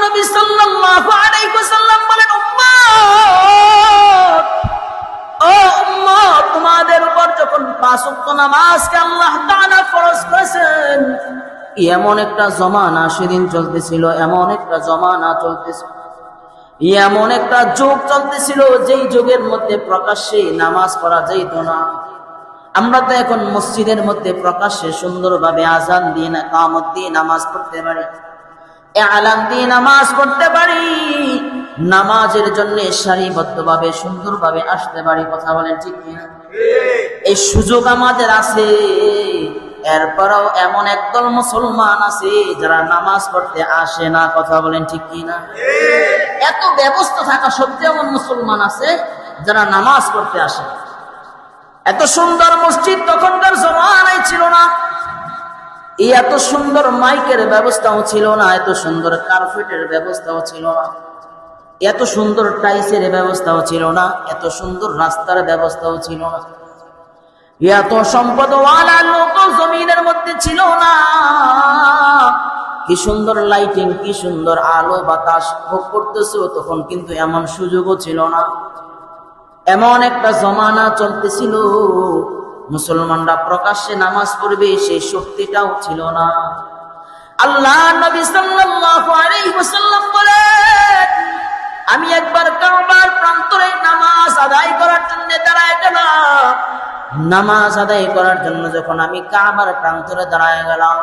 নবী সাল্লাল্লাহু আলাইহি ওয়াসাল্লাম বলেন, উম্মত, ও উম্মত, তোমাদের উপর যখন 5 ওয়াক্ত নামাজকে আল্লাহ তাআলা ফরজ করেছেন, এমন একটা জমানা সেদিন চলতেছিল, এমন একটা জমানা চলতেছিল, এমন একটা যুগ চলতেছিল, যেই যুগের মধ্যে প্রকাশ্যে নামাজ পড়া যেত না। আমরা তো এখন মসজিদের মধ্যে প্রকাশ্যে সুন্দরভাবে আযান দিয়ে না, ইকামত দিয়ে নামাজ পড়তে পারি, এলান দিয়ে নামাজ পড়তে পারি, নামাজের জন্য সারিবদ্ধভাবে সুন্দরভাবে আসতে পারি। কথা বলেন ঠিক কিনা? এই সুযোগ আমাদের আছে। এরপরও এমন একদল মুসলমান আছে যারা নামাজ পড়তে আসে না। কথা বলেন ঠিক কিনা? এত ব্যবস্থা থাকা সত্ত্বেও এমন মুসলমান আছে যারা নামাজ পড়তে আসে। এত সুন্দর মসজিদ তখনকার জমানায় ছিল না, এত সুন্দর মাইকের ব্যবস্থাও ছিল না, এত সুন্দর কার্পেটের ব্যবস্থাও ছিল না, এত সুন্দর টাইলসের ব্যবস্থাও ছিল না, এত সুন্দর রাস্তার ব্যবস্থাও ছিল না, এত সম্পদওয়ালা লোক জমিনের মধ্যে ছিল না। কি সুন্দর লাইটিং, কি সুন্দর আলো বাতাস ভোগ করতেছে, তখন কিন্তু এমন সুযোগও ছিল না। এমন একটা জমানা চলতেছিল, মুসলমানরা প্রকাশ্যে নামাজ পড়বে সেই শক্তিটাও ছিল না। আল্লাহ নবী সাল্লাল্লাহু আলাইহি ওয়াসাল্লাম বলেন, আমি একবার কাবার প্রান্তরে নামাজ আদায় করার জন্য দাঁড়ায় গেলাম। নামাজ আদায় করার জন্য যখন আমি কাবার প্রান্তরে দাঁড়ায় গেলাম,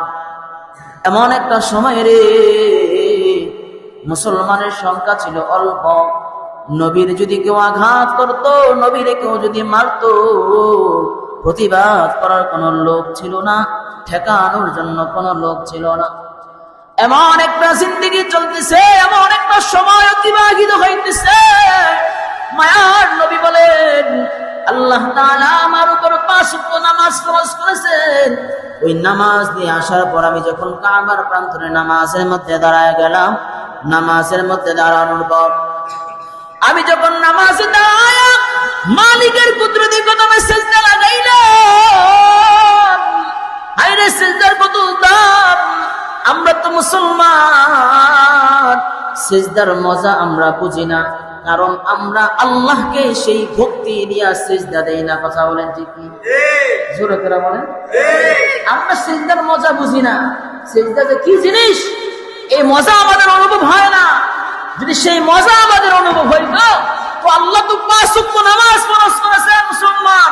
এমন একটা সময় রে, মুসলমানের সংখ্যা ছিল অল্প। নবীর যদি কেউ আঘাত করত, নবীরে কেউ যদি মারত, প্রতিবাদ করার কোন লোক ছিল না, ঠেকানোর জন্য কোন লোক ছিল না। এমন একটা জিন্দেগি চলতেছে, এমন একটা সময় অতিবাহিত হইতেছে। মায়ার নবী বলেন, আল্লাহ তাআলা আমার উপর 5 ওয়াক্ত নামাজ ফরজ করেছেন। ওই নামাজ দিয়ে আসার পর আমি যখন কাবার প্রান্তরে নামাজের মধ্যে দাঁড়ায় গেলাম, নামাজের মধ্যে দাঁড়ানোর পর আমি যখন নামাজে দাঁড়ায় মালিকের কুদরতি কদমে সিজদা লাগাইলাম। আইরে সিজদার কত দাম! আমরা তো মুসলমান, সিজদার মজা আমরা বুঝি না, কারণ আমরা আল্লাহকে সেই ভক্তি দিয়া সিজদা দেই না। কথা বলেন ঠিক কি? জোরে করে বলেন। আমরা সিজদার মজা বুঝি না, সিজদা যে কি জিনিস এই মজা আমাদের অনুভব হয় না। যদি সেই মজা আমাদের অনুভব হইত, তো আল্লাহ তো 5 ওয়াক্ত নামাজ ফরজ করেছেন মুসলমান।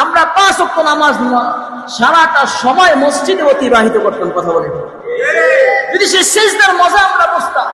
আমরা 5 ওয়াক্ত নামাজ সারাটা সময় মসজিদে অতিবাহিত করতাম। কথা বলেন, যদি সেই সিজদার মজা আমরা বুঝতাম।